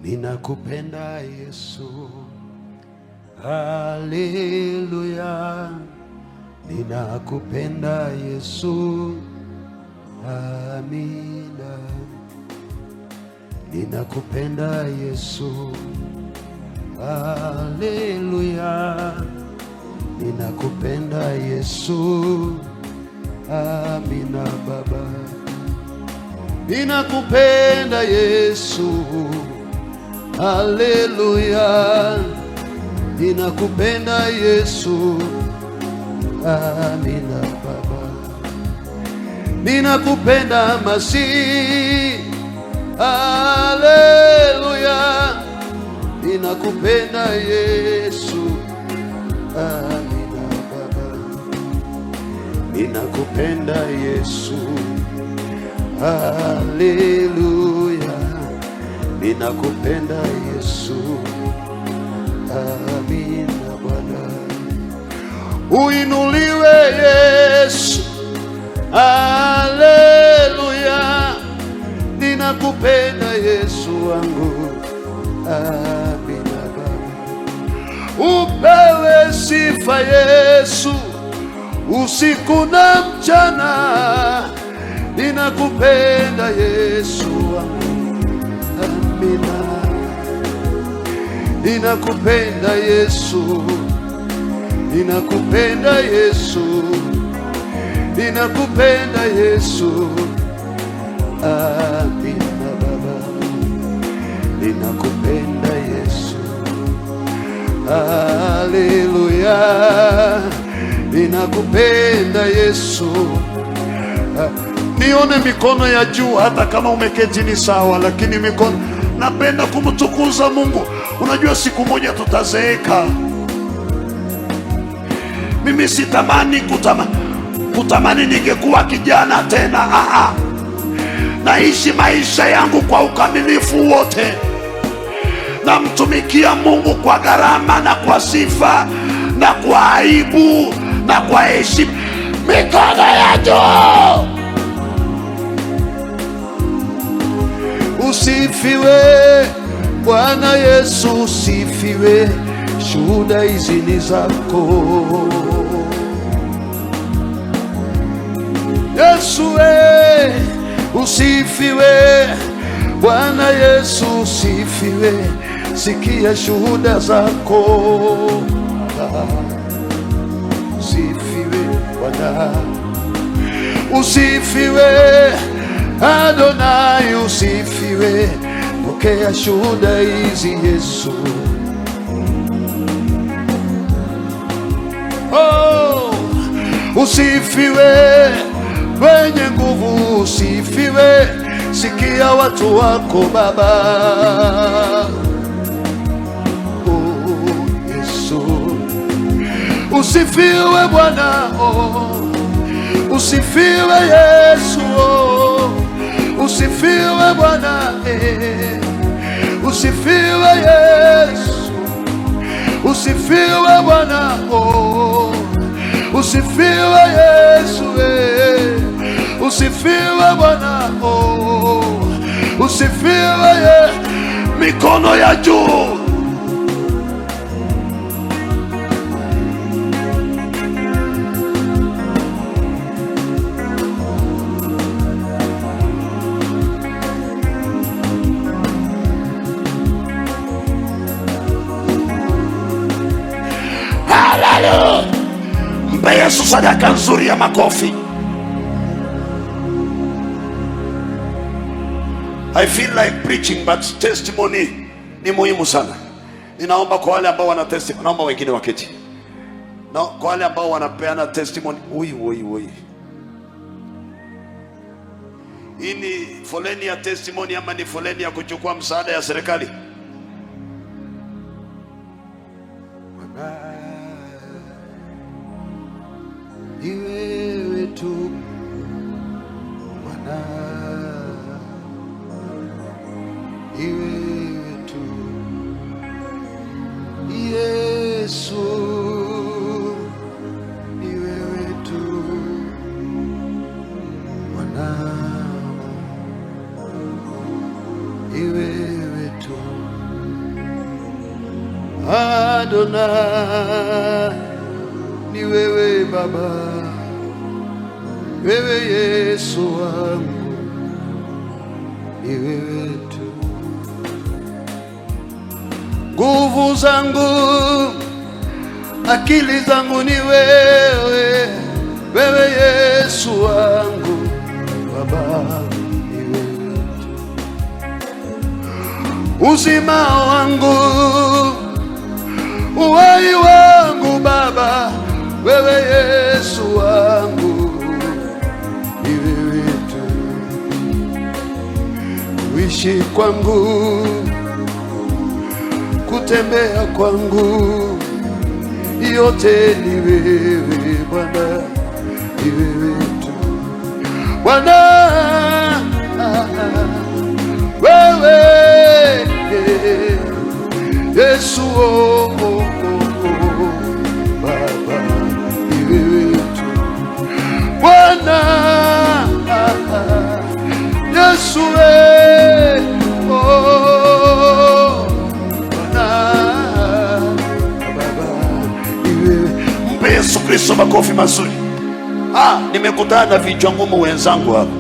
ninakupenda Yesu. Haleluya, ninakupenda Yesu. Amina, ninakupenda Yesu. Haleluya, ninakupenda Yesu. Amina Baba, ninakupenda Yesu. Haleluya, ninakupenda Yesu. Amina Baba, ninakupenda Masihi. Haleluya, ninakupenda Yesu. Amina Baba, ninakupenda Yesu. Haleluya, ninakupenda Yesu. Amina Bwana, uinuliwe Yesu. Haleluya, ninakupenda Yesu wangu. Amina Baba, upewe sifa Yesu usiku na mchana. Ninakupenda Yesu wangu. Amina, ninakupenda Yesu. Ninakupenda Yesu. Ninakupenda Yesu. Amina Baba, ninakupenda Yesu. Haleluya, ninakupenda Yesu. Nione mikono ya juu, hata kama umeketi ni sawa, lakini mikono. Napenda kumtukuza Mungu. Unajua siku moja tutazeeka. Mimi sitamani kutamani ningekuwa kijana tena. Naishi maisha yangu kwa ukamilifu wote. Namtumikia Mungu kwa gharama na kwa sifa na kwa aibu na kwa heshima. Mikono ya juu. Usifiwe Bwana Yesu, usifiwe. Shuhuda hizi ni zako Yesu. Usifiwe Bwana Yesu, usifiwe. Sikia shuhuda zako. Usifiwe Bwana, usifiwe Adonai, usifiwe. Pokea shuhuda hizi Yesu. Oh, usifiwe wenye nguvu, usifiwe. Sikia watu wako Baba. Oh Yesu, usifiwe Bwana. Oh, usifiwe Yesu. Oh, usifiwe Bwana. Usifiwe Yesu. Usifiwe Bwana. Oh, usifiwe Yesu. Usifiwe Bwana. Oh, usifiwe. Mikono ya juu. Haleluya. Mpe Yesu sadaka nzuri ya makofi. I feel like preaching, but testimony ni muhimu sana. Ninaomba kwa wale ambao wana testimony, naomba wengine waketi. Na kwa wale ambao wanapeana testimony, hii ni foleni ya testimony ama ni foleni ya kuchukua msaada ya serikali? Ni wewe tu Bwana, ni wewe tu Yesu, ni wewe tu Bwana, ni wewe tu. Adonai, ni wewe Baba, wewe Yesu wangu, ni wewe tu. Nguvu zangu, akili zangu ni wewe, wewe Yesu wangu, Baba, ni wewe tu. Uzima wangu, uhai wangu Baba, wewe Yesu wangu, ni wewe tu. Kuishi kwangu, kutembea kwangu, yote ni wewe Bwana, ni wewe tu Bwana, wewe Yesu, Baba, ni wewe tu Bwana, Yesu, Yesu Kristo makofi mazuri. Nimekutana na vichwa ngumu wenzangu hapa.